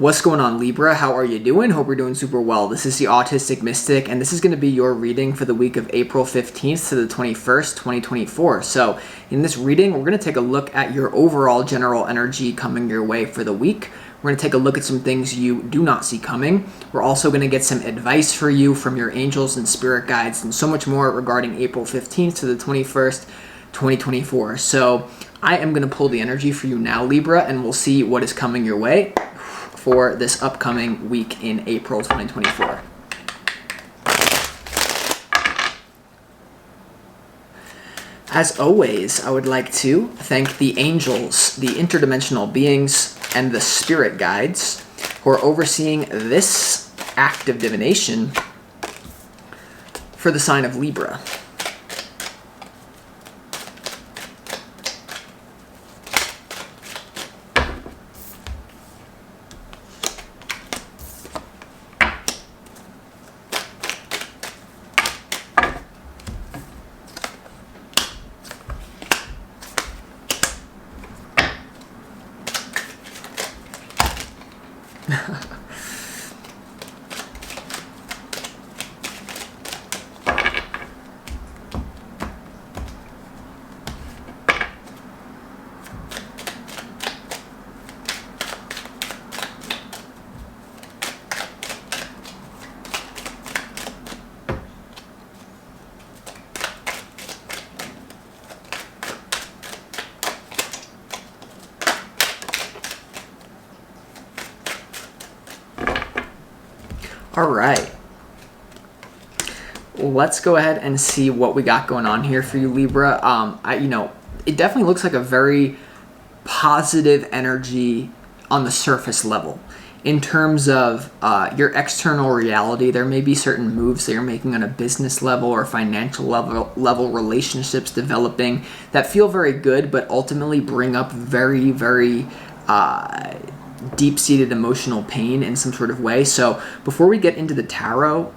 What's going on, Libra? How are you doing? Hope you're doing super well. This is the Autistic Mystic, and this is going to be your reading for the week of April 15th to the 21st, 2024. So in this reading, we're going to take a look at your overall general energy coming your way for the week. We're going to take a look at some things you do not see coming. We're also going to get some advice for you from your angels and spirit guides and so much more regarding April 15th to the 21st, 2024. So I am going to pull the energy for you now, Libra, and we'll see what is coming your way for this upcoming week in April 2024. As always, I would like to thank the angels, the interdimensional beings, and the spirit guides who are overseeing this act of divination for the sign of Libra. All right, let's go ahead and see what we got going on here for you, Libra. It definitely looks like a very positive energy on the surface level. In terms of your external reality, there may be certain moves that you're making on a business level or financial level relationships developing that feel very good, but ultimately bring up very, very deep-seated emotional pain in some sort of way. So before we get into the tarot,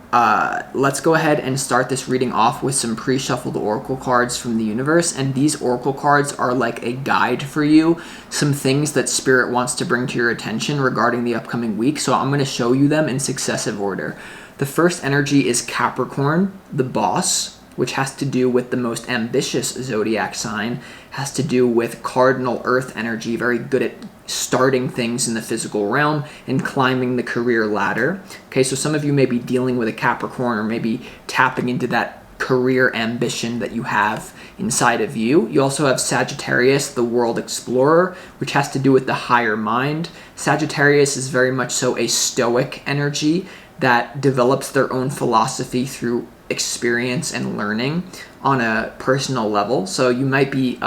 let's go ahead and start this reading off with some pre-shuffled oracle cards from the universe. And these oracle cards are like a guide for you, some things that spirit wants to bring to your attention regarding the upcoming week. So I'm going to show you them in successive order. The first energy is Capricorn, the boss, which has to do with the most ambitious zodiac sign, has to do with cardinal earth energy, very good at starting things in the physical realm and climbing the career ladder. Okay, so some of you may be dealing with a Capricorn or maybe tapping into that career ambition that you have inside of you. You also have Sagittarius, the world explorer, which has to do with the higher mind. Sagittarius is very much so a stoic energy that develops their own philosophy through experience and learning on a personal level. So you might be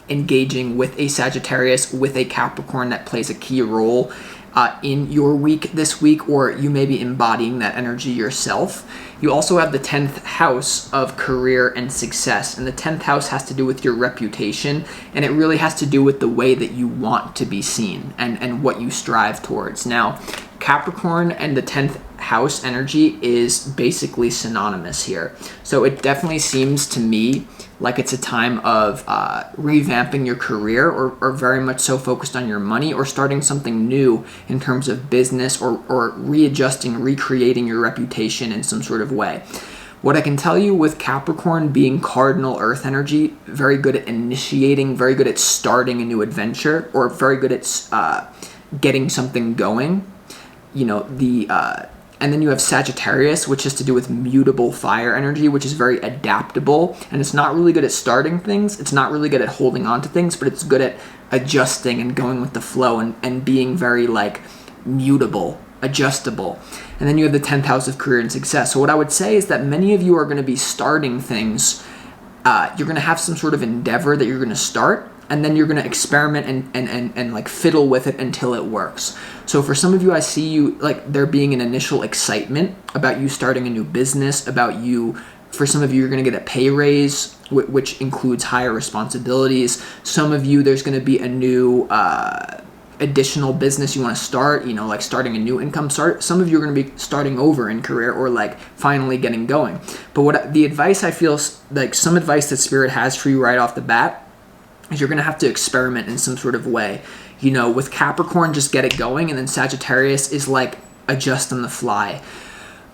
engaging with a Sagittarius, with a Capricorn that plays a key role in your week this week, or you may be embodying that energy yourself. You also have the 10th house of career and success, and the 10th house has to do with your reputation, and it really has to do with the way that you want to be seen and what you strive towards. Now, Capricorn and the 10th house energy is basically synonymous here. So it definitely seems to me like it's a time of revamping your career or very much so focused on your money or starting something new in terms of business or readjusting, recreating your reputation in some sort of way. What I can tell you with Capricorn being cardinal earth energy, very good at initiating, very good at starting a new adventure, or very good at getting something going. And then you have Sagittarius, which has to do with mutable fire energy, which is very adaptable. And it's not really good at starting things. It's not really good at holding on to things, but it's good at adjusting and going with the flow and being very mutable, adjustable. And then you have the 10th house of career and success. So what I would say is that many of you are going to be starting things. You're going to have some sort of endeavor that you're going to start, and then you're going to experiment and fiddle with it until it works. So for some of you, I see you there being an initial excitement about you starting a new business, for some of you, you're going to get a pay raise, which includes higher responsibilities. Some of you, there's going to be a new additional business you want to start, starting a new income start. Some of you are going to be starting over in career or finally getting going. But the advice I feel some advice that Spirit has for you right off the bat is you're going to have to experiment in some sort of way. With Capricorn, just get it going, and then Sagittarius is like adjust on the fly.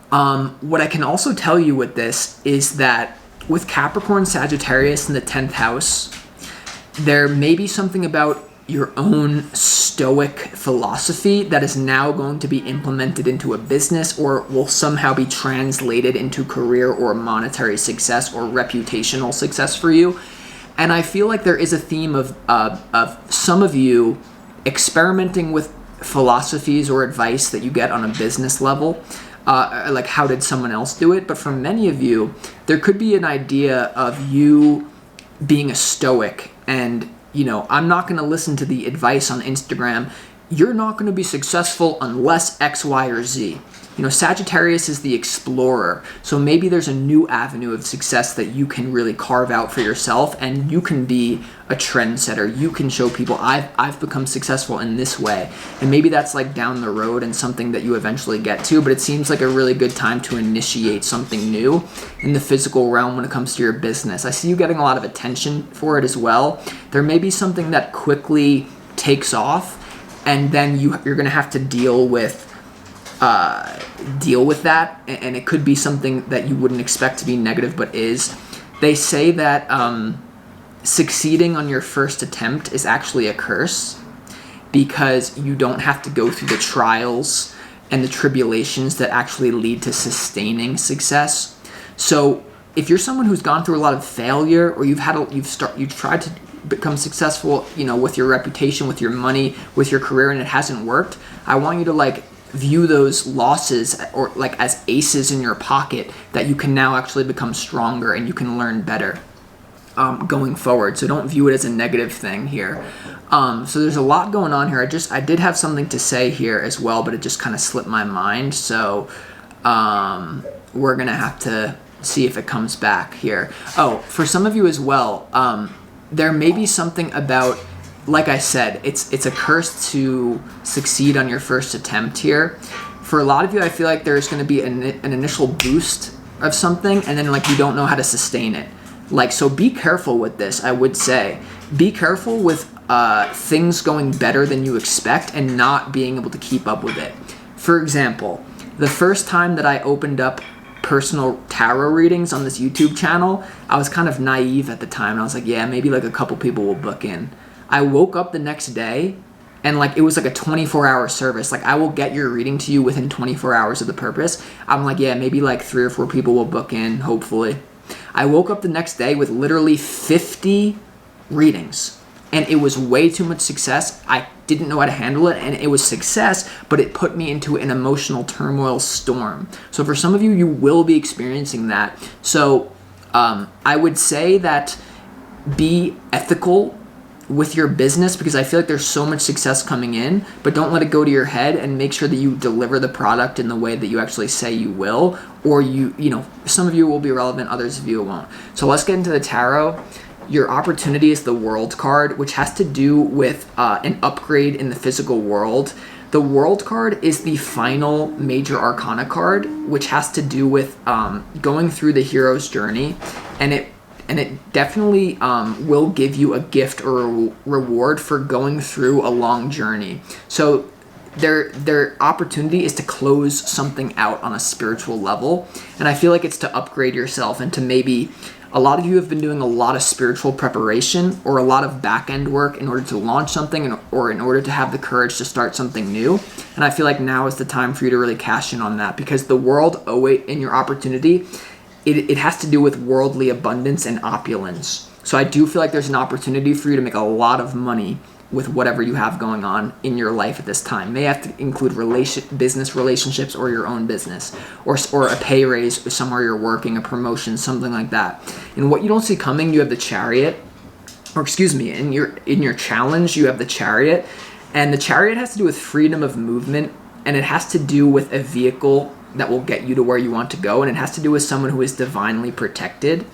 What I can also tell you with this is that with Capricorn, Sagittarius in the 10th house, there may be something about your own stoic philosophy that is now going to be implemented into a business, or will somehow be translated into career or monetary success or reputational success for you. And I feel like there is a theme of some of you experimenting with philosophies or advice that you get on a business level. Like, how did someone else do it? But for many of you, there could be an idea of you being a stoic and, I'm not going to listen to the advice on Instagram. You're not going to be successful unless X, Y, or Z. Sagittarius is the explorer. So maybe there's a new avenue of success that you can really carve out for yourself, and you can be a trendsetter. You can show people, I've become successful in this way. And maybe that's like down the road and something that you eventually get to, but it seems like a really good time to initiate something new in the physical realm when it comes to your business. I see you getting a lot of attention for it as well. There may be something that quickly takes off, and then you're going to have to deal with that, and it could be something that you wouldn't expect to be negative but is. They say that succeeding on your first attempt is actually a curse, because you don't have to go through the trials and the tribulations that actually lead to sustaining success. So if you're someone who's gone through a lot of failure, or you've tried to become successful, with your reputation, with your money, with your career, and it hasn't worked, I want you to view those losses or as aces in your pocket that you can now actually become stronger and you can learn better going forward. So don't view it as a negative thing here. So there's a lot going on here. I did have something to say here as well, but it just kind of slipped my mind. So we're going to have to see if it comes back here. Oh, for some of you as well, there may be something about, like I said, it's a curse to succeed on your first attempt here. For a lot of you, I feel like there's going to be an initial boost of something, and then you don't know how to sustain it. So be careful with this, I would say. Be careful with things going better than you expect and not being able to keep up with it. For example, the first time that I opened up personal tarot readings on this YouTube channel, I was kind of naive at the time. And I was like, yeah, maybe a couple people will book in. I woke up the next day and it was a 24-hour service. I will get your reading to you within 24 hours of the purpose. I'm like, yeah, maybe 3 or 4 people will book in, hopefully. I woke up the next day with literally 50 readings, and it was way too much success. I didn't know how to handle it, and it was success, but it put me into an emotional turmoil storm. So for some of you, you will be experiencing that. So I would say that be ethical with your business, because I feel like there's so much success coming in, but don't let it go to your head, and make sure that you deliver the product in the way that you actually say you will, or some of you will be relevant, others of you won't. So let's get into the tarot. Your opportunity is the World card, which has to do with an upgrade in the physical world. The World card is the final major arcana card, which has to do with going through the hero's journey, and it definitely will give you a gift or a reward for going through a long journey. So their opportunity is to close something out on a spiritual level, and I feel like it's to upgrade yourself, and to maybe, a lot of you have been doing a lot of spiritual preparation or a lot of back-end work in order to launch something, or in order to have the courage to start something new. And I feel like now is the time for you to really cash in on that, because the world in your opportunity, it has to do with worldly abundance and opulence. So I do feel like there's an opportunity for you to make a lot of money with whatever you have going on in your life at this time. May have to include business relationships, or your own business, or a pay raise somewhere you're working, a promotion, something like that. And what you don't see coming, you have the Chariot, in your challenge, you have the Chariot, and the Chariot has to do with freedom of movement, and it has to do with a vehicle that will get you to where you want to go, and it has to do with someone who is divinely protected.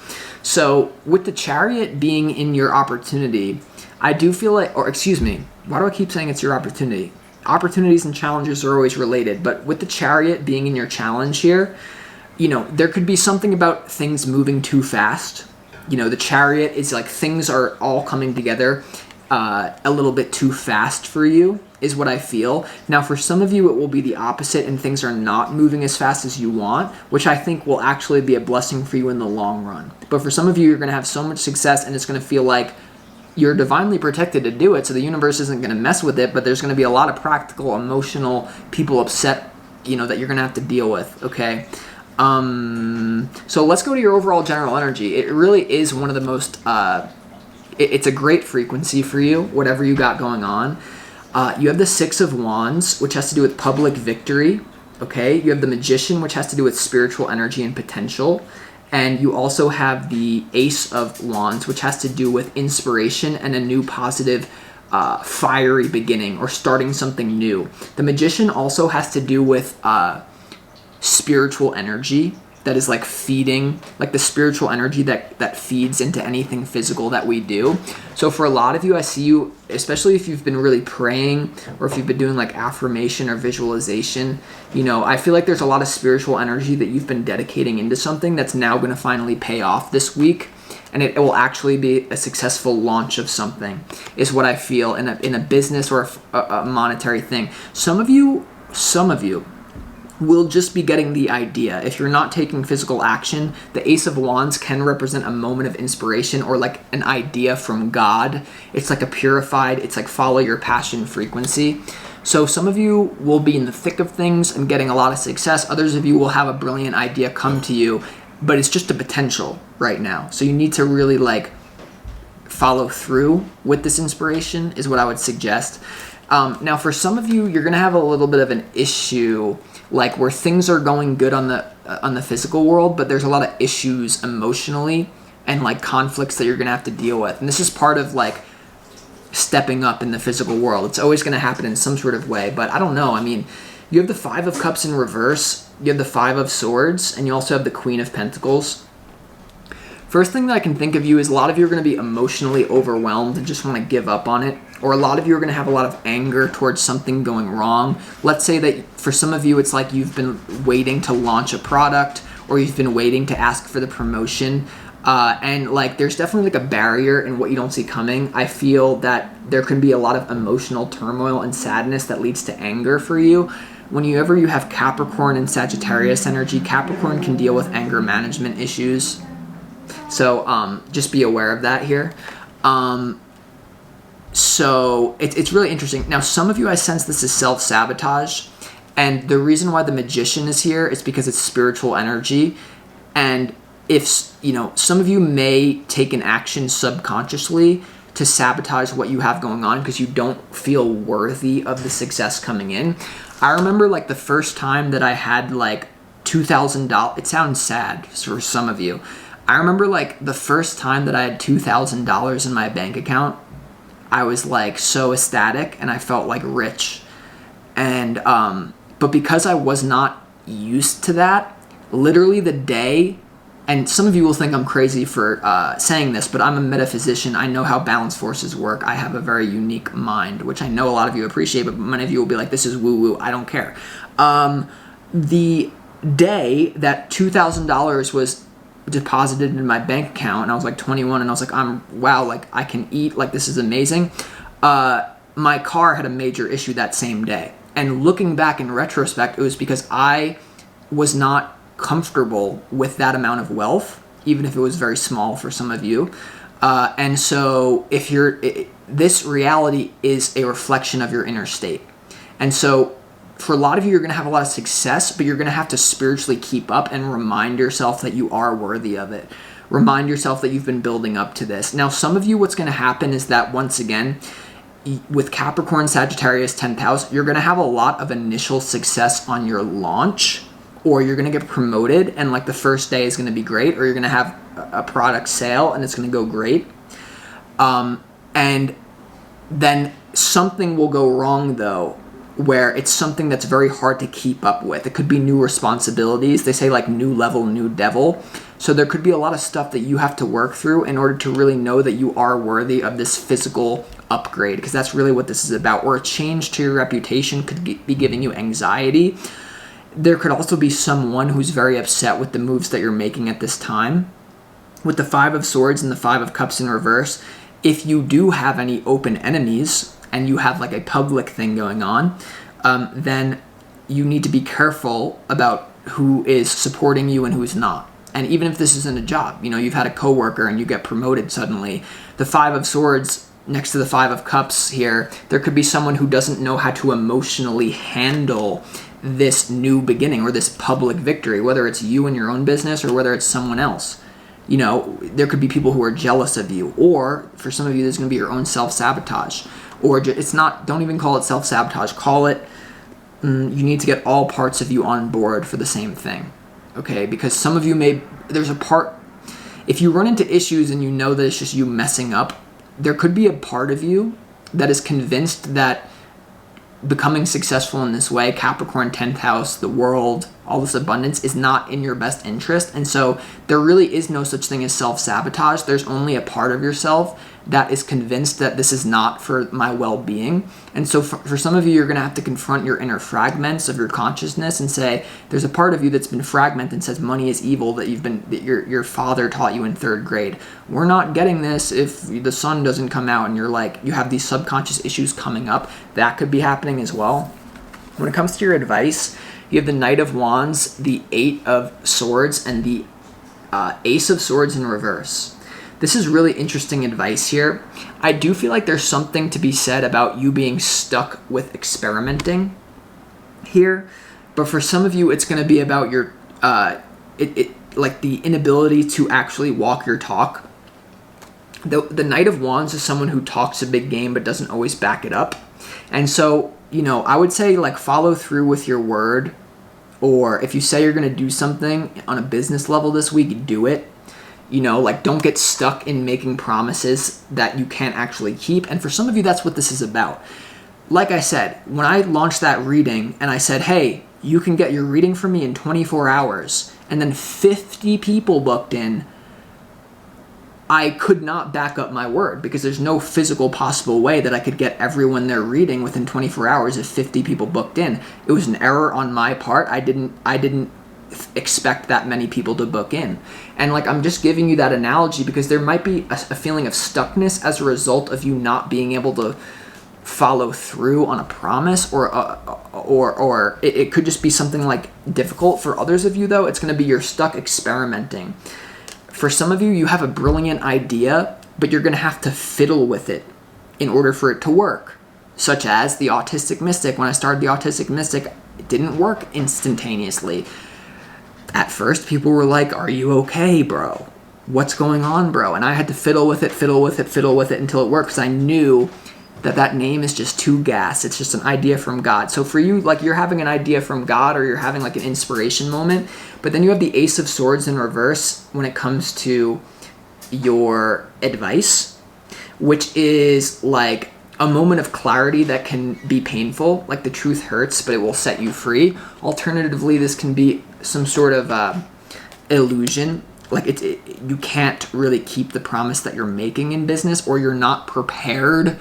So with the Chariot being in your opportunity, I do feel like, why do I keep saying it's your opportunity? Opportunities and challenges are always related, but with the Chariot being in your challenge here, there could be something about things moving too fast. The Chariot is things are all coming together. a little bit too fast for you, is what I feel. Now, for some of you, it will be the opposite and things are not moving as fast as you want, which I think will actually be a blessing for you in the long run. But for some of you, you're going to have so much success and it's going to feel like you're divinely protected to do it, so the universe isn't going to mess with it, but there's going to be a lot of practical, emotional, people upset, that you're going to have to deal with, okay? So let's go to your overall general energy. It really is one of the most, it's a great frequency for you, whatever you got going on. You have the Six of Wands, which has to do with public victory, okay? You have the Magician, which has to do with spiritual energy and potential. And you also have the Ace of Wands, which has to do with inspiration and a new positive, fiery beginning or starting something new. The Magician also has to do with spiritual energy that is like feeding, like the spiritual energy that feeds into anything physical that we do. So for a lot of you, I see you, especially if you've been really praying or if you've been doing like affirmation or visualization, I feel like there's a lot of spiritual energy that you've been dedicating into something that's now going to finally pay off this week. And it will actually be a successful launch of something, is what I feel in a business or a monetary thing. Some of you will just be getting the idea. If you're not taking physical action, the Ace of Wands can represent a moment of inspiration or like an idea from God. It's like a purified, it's like follow your passion frequency. So some of you will be in the thick of things and getting a lot of success. Others of you will have a brilliant idea come to you, but it's just a potential right now. So you need to really like follow through with this inspiration is what I would suggest. Now for some of you, you're going to have a little bit of an issue like where things are going good on the physical world, but there's a lot of issues emotionally and like conflicts that you're going to have to deal with. And this is part of like stepping up in the physical world. It's always going to happen in some sort of way, but I don't know. I mean, you have the Five of Cups in reverse, you have the Five of Swords, and you also have the Queen of Pentacles. First thing that I can think of you is a lot of you are going to be emotionally overwhelmed and just want to give up on it. Or a lot of you are going to have a lot of anger towards something going wrong. Let's say that for some of you, it's like you've been waiting to launch a product or you've been waiting to ask for the promotion. And like there's definitely like a barrier in what you don't see coming. I feel that there can be a lot of emotional turmoil and sadness that leads to anger for you. Whenever you have Capricorn and Sagittarius energy, Capricorn can deal with anger management issues. So just be aware of that here. So it's really interesting. Now, some of you, I sense this is self-sabotage. And the reason why the Magician is here is because it's spiritual energy. And if, some of you may take an action subconsciously to sabotage what you have going on because you don't feel worthy of the success coming in. I remember like the first time that I had like $2,000. It sounds sad for some of you. I remember like the first time that I had $2,000 in my bank account, I was like so ecstatic and I felt like rich. And, but because I was not used to that, literally the day, and some of you will think I'm crazy for saying this, but I'm a metaphysician. I know how balanced forces work. I have a very unique mind, which I know a lot of you appreciate, but many of you will be like, this is woo-woo. I don't care. The day that $2,000 was deposited in my bank account, and I was like 21, and I was like, wow, like I can eat, like this is amazing. My car had a major issue that same day. And looking back in retrospect, it was because I was not comfortable with that amount of wealth, even if it was very small for some of you. And so if this reality is a reflection of your inner state. And so for a lot of you, you're going to have a lot of success, but you're going to have to spiritually keep up and remind yourself that you are worthy of it. Remind yourself that you've been building up to this. Now, some of you, what's going to happen is that once again, with Capricorn, Sagittarius, 10th house, you're going to have a lot of initial success on your launch, or you're going to get promoted and like the first day is going to be great, or you're going to have a product sale and it's going to go great. And then something will go wrong though, where it's something that's very hard to keep up with. It could be new responsibilities. They say like new level, new devil. So there could be a lot of stuff that you have to work through in order to really know that you are worthy of this physical upgrade, because that's really what this is about. Or a change to your reputation could be giving you anxiety. There could also be someone who's very upset with the moves that you're making at this time. With the Five of Swords and the Five of Cups in reverse, if you do have any open enemies and you have like a public thing going on, then you need to be careful about who is supporting you and who's not. And even if this isn't a job, you've had a coworker and you get promoted suddenly, the Five of Swords next to the Five of Cups here, there could be someone who doesn't know how to emotionally handle this new beginning or this public victory, whether it's you in your own business or whether it's someone else. There could be people who are jealous of you, or for some of you, there's going to be your own self-sabotage. Or it's not, don't even call it self-sabotage, call it, you need to get all parts of you on board for the same thing, okay? Because some of you there's a part, if you run into issues and you know that it's just you messing up, there could be a part of you that is convinced that becoming successful in this way, Capricorn, 10th house, the world, all this abundance is not in your best interest. And so there really is no such thing as self-sabotage. There's only a part of yourself that is convinced that this is not for my well-being. And so for some of you, you're going to have to confront your inner fragments of your consciousness and say, there's a part of you that's been fragmented and says money is evil, that your father taught you in 3rd grade. We're not getting this if the sun doesn't come out, and you have these subconscious issues coming up. That could be happening as well. When it comes to your advice, you have the Knight of Wands, the 8 of Swords, and the Ace of Swords in reverse. This is really interesting advice here. I do feel like there's something to be said about you being stuck with experimenting here. But for some of you, it's going to be about your, like the inability to actually walk your talk. The Knight of Wands is someone who talks a big game but doesn't always back it up. And so, I would say like follow through with your word. Or if you say you're going to do something on a business level this week, do it. Don't get stuck in making promises that you can't actually keep. And for some of you, that's what this is about. Like I said, when I launched that reading and I said, hey, you can get your reading from me in 24 hours, and then 50 people booked in, I could not back up my word because there's no physical possible way that I could get everyone their reading within 24 hours if 50 people booked in. It was an error on my part. I didn't expect that many people to book in. And I'm just giving you that analogy because there might be a feeling of stuckness as a result of you not being able to follow through on a promise, or it could just be something like difficult. For others of you though, it's going to be you're stuck experimenting. For some of you, you have a brilliant idea, but you're going to have to fiddle with it in order for it to work. Such as the Autistic Mystic. When I started the Autistic Mystic, it didn't work instantaneously. At first, people were like, are you okay, bro? What's going on, bro? And I had to fiddle with it until it worked, because I knew that name is just too gas. It's just an idea from God. So for you, you're having an idea from God, or you're having an inspiration moment, but then you have the Ace of Swords in reverse when it comes to your advice, which is a moment of clarity that can be painful. The truth hurts, but it will set you free. Alternatively, this can be some sort of illusion. You can't really keep the promise that you're making in business, or you're not prepared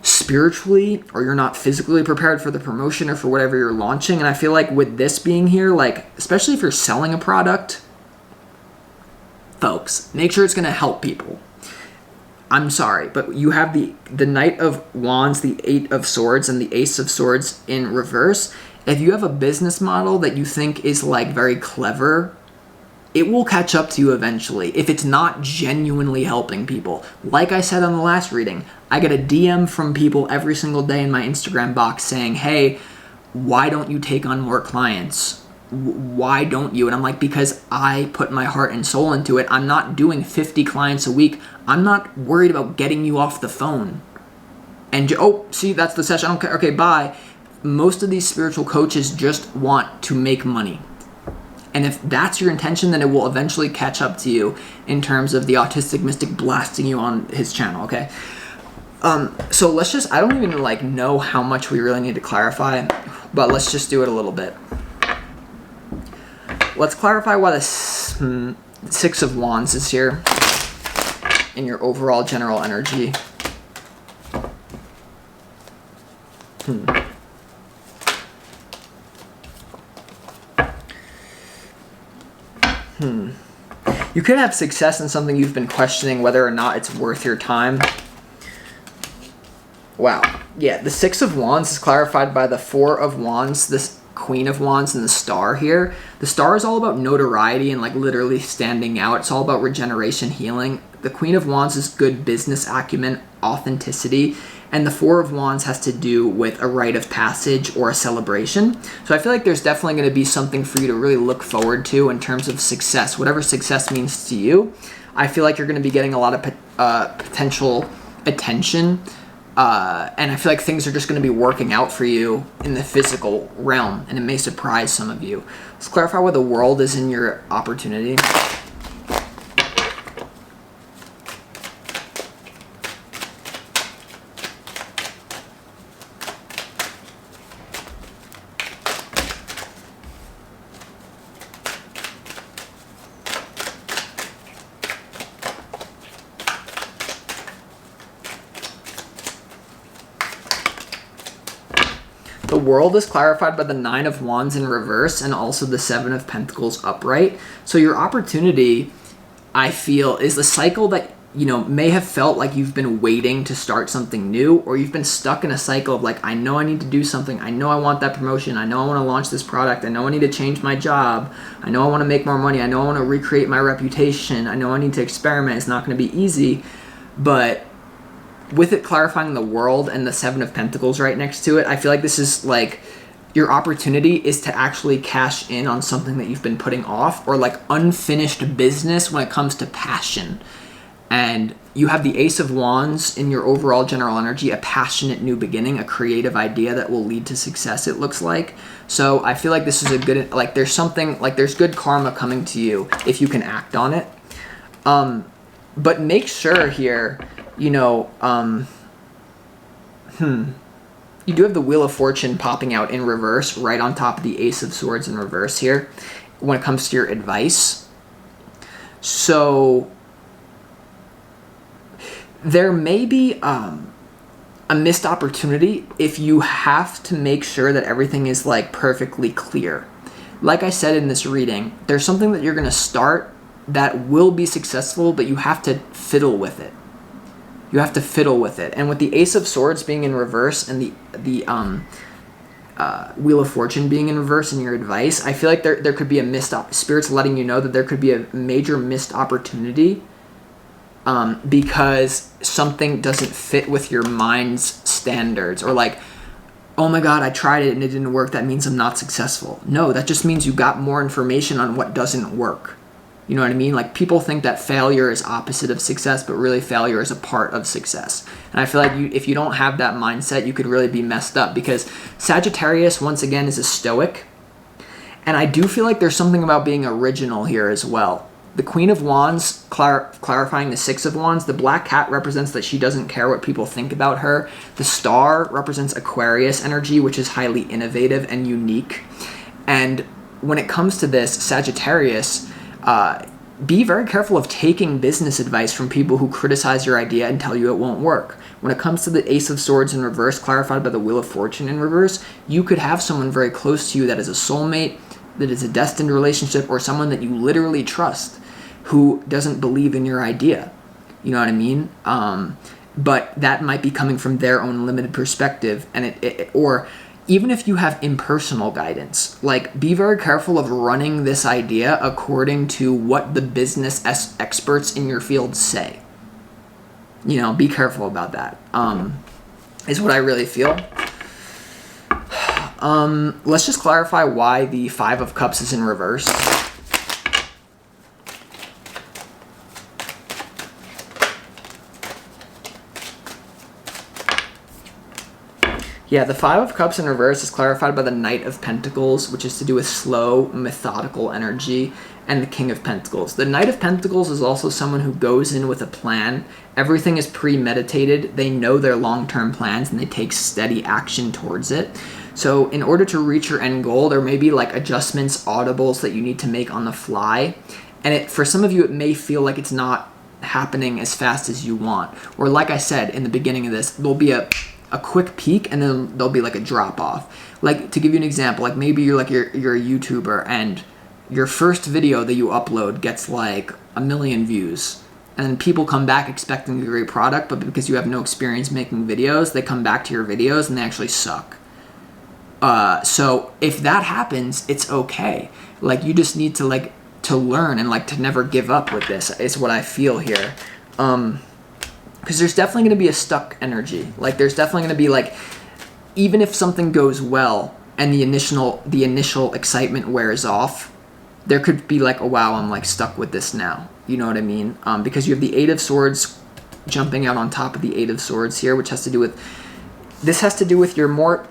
spiritually, or you're not physically prepared for the promotion or for whatever you're launching. And I feel like with this being here, especially if you're selling a product, folks, make sure it's going to help people. I'm sorry, but you have the Knight of Wands, the 8 of Swords, and the Ace of Swords in reverse. If you have a business model that you think is very clever, it will catch up to you eventually if it's not genuinely helping people. Like I said on the last reading, I get a DM from people every single day in my Instagram box saying, hey, why don't you take on more clients? Why don't you? And I'm like, because I put my heart and soul into it. I'm not doing 50 clients a week. I'm not worried about getting you off the phone. And, see, that's the session. I don't care. Okay, bye. Most of these spiritual coaches just want to make money. And if that's your intention, then it will eventually catch up to you in terms of the Autistic Mystic blasting you on his channel, okay? So let's just, I don't even know how much we really need to clarify, but let's just do it a little bit. Let's clarify why the Six of Wands is here in your overall general energy. You could have success in something you've been questioning whether or not it's worth your time. Wow. Yeah, the Six of Wands is clarified by the Four of Wands, this Queen of Wands, and the Star here. The Star is all about notoriety and like literally standing out. It's all about regeneration, healing. The Queen of Wands is good business acumen, authenticity. And the Four of Wands has to do with a rite of passage or a celebration. So I feel like there's definitely going to be something for you to really look forward to in terms of success. Whatever success means to you, I feel like you're going to be getting a lot of potential attention. And I feel like things are just going to be working out for you in the physical realm, and it may surprise some of you. Let's clarify where the World is in your opportunity. The World is clarified by the Nine of Wands in reverse and also the Seven of Pentacles upright. So your opportunity, I feel, is the cycle that, you know, may have felt like you've been waiting to start something new, or you've been stuck in a cycle of like, I know I need to do something. I know I want that promotion. I know I want to launch this product. I know I need to change my job. I know I want to make more money. I know I want to recreate my reputation. I know I need to experiment. It's not going to be easy, but with it clarifying the World and the Seven of Pentacles right next to it, I feel like this is like your opportunity is to actually cash in on something that you've been putting off, or like unfinished business when it comes to passion. And you have the Ace of Wands in your overall general energy, a passionate new beginning, a creative idea that will lead to success, it looks like. So I feel like this is a good, like there's something, like there's good karma coming to you if you can act on it. But make sure here, you know, you do have the Wheel of Fortune popping out in reverse right on top of the Ace of Swords in reverse here when it comes to your advice. So there may be a missed opportunity if you have to make sure that everything is like perfectly clear. Like I said in this reading, there's something that you're going to start that will be successful, but you have to fiddle with it. You have to fiddle with it. And with the Ace of Swords being in reverse and the Wheel of Fortune being in reverse in your advice, I feel like there could be a missed Spirit's letting you know that there could be a major missed opportunity because something doesn't fit with your mind's standards, or like, oh my God, I tried it and it didn't work. That means I'm not successful. No, that just means you got more information on what doesn't work. You know what I mean? Like, people think that failure is opposite of success, but really failure is a part of success. And I feel like if you don't have that mindset, you could really be messed up, because Sagittarius, once again, is a stoic. And I do feel like there's something about being original here as well. The Queen of Wands, clarifying the Six of Wands, the black cat represents that she doesn't care what people think about her. The Star represents Aquarius energy, which is highly innovative and unique. And when it comes to this, Sagittarius, be very careful of taking business advice from people who criticize your idea and tell you it won't work. When it comes to the Ace of Swords in reverse, clarified by the Wheel of Fortune in reverse, you could have someone very close to you that is a soulmate, that is a destined relationship, or someone that you literally trust who doesn't believe in your idea. You know what I mean? But that might be coming from their own limited perspective, and or even if you have impersonal guidance, like, be very careful of running this idea according to what the business experts in your field say. You know, be careful about that, is what I really feel. Let's just clarify why the Five of Cups is in reverse. Yeah, the Five of Cups in reverse is clarified by the Knight of Pentacles, which is to do with slow, methodical energy, and the King of Pentacles. The Knight of Pentacles is also someone who goes in with a plan. Everything is premeditated. They know their long-term plans, and they take steady action towards it. So in order to reach your end goal, there may be like adjustments, audibles that you need to make on the fly. And for some of you, it may feel like it's not happening as fast as you want. Or like I said in the beginning of this, there'll be a quick peak, and then there'll be like a drop off. Like, to give you an example, like maybe you're a YouTuber and your first video that you upload gets like 1 million views, And then people come back expecting a great product, but because you have no experience making videos, they come back to your videos and they actually suck. So if that happens, it's okay. Like, you just need to learn and to never give up with this, is what I feel here. Because there's definitely going to be a stuck energy. Like, there's definitely going to be even if something goes well and the initial excitement wears off, there could be oh wow, I'm stuck with this now. You know what I mean? Because you have the Eight of Swords jumping out on top of the Eight of Swords here, which has to do with your more.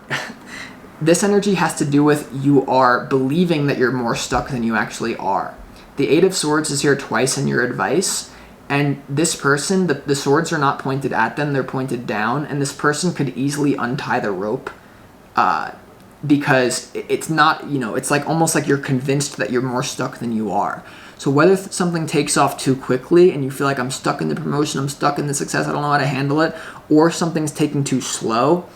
This energy has to do with you are believing that you're more stuck than you actually are. The Eight of Swords is here twice in your advice, and this person, the swords are not pointed at them, they're pointed down, and this person could easily untie the rope because it's not, it's almost like you're convinced that you're more stuck than you are. So whether something takes off too quickly and you feel like I'm stuck in the promotion, I'm stuck in the success, I don't know how to handle it, or something's taking too slow,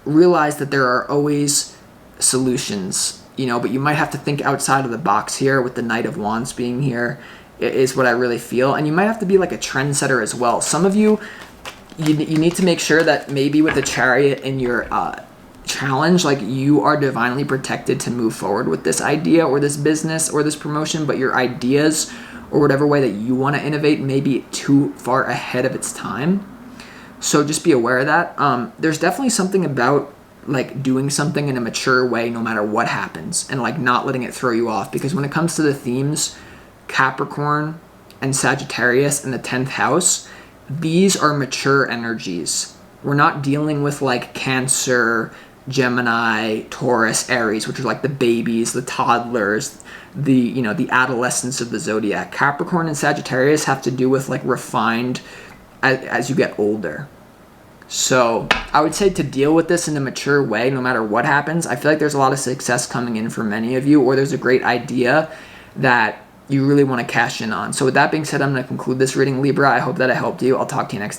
realize that there are always solutions, but you might have to think outside of the box here with the Knight of Wands being here, is what I really feel. And you might have to be a trendsetter as well. Some of you need to make sure that maybe with the Chariot in your challenge, you are divinely protected to move forward with this idea or this business or this promotion, but your ideas or whatever way that you want to innovate may be too far ahead of its time. So just be aware of that. There's definitely something about doing something in a mature way no matter what happens, and not letting it throw you off, because when it comes to the themes, Capricorn and Sagittarius in the 10th house, these are mature energies. We're not dealing with Cancer, Gemini, Taurus, Aries, which are the babies, the toddlers, the adolescents of the zodiac. Capricorn and Sagittarius have to do with refined as you get older. So I would say to deal with this in a mature way, no matter what happens. I feel like there's a lot of success coming in for many of you, or there's a great idea that you really want to cash in on. So with that being said, I'm going to conclude this reading, Libra. I hope that it helped you. I'll talk to you next time.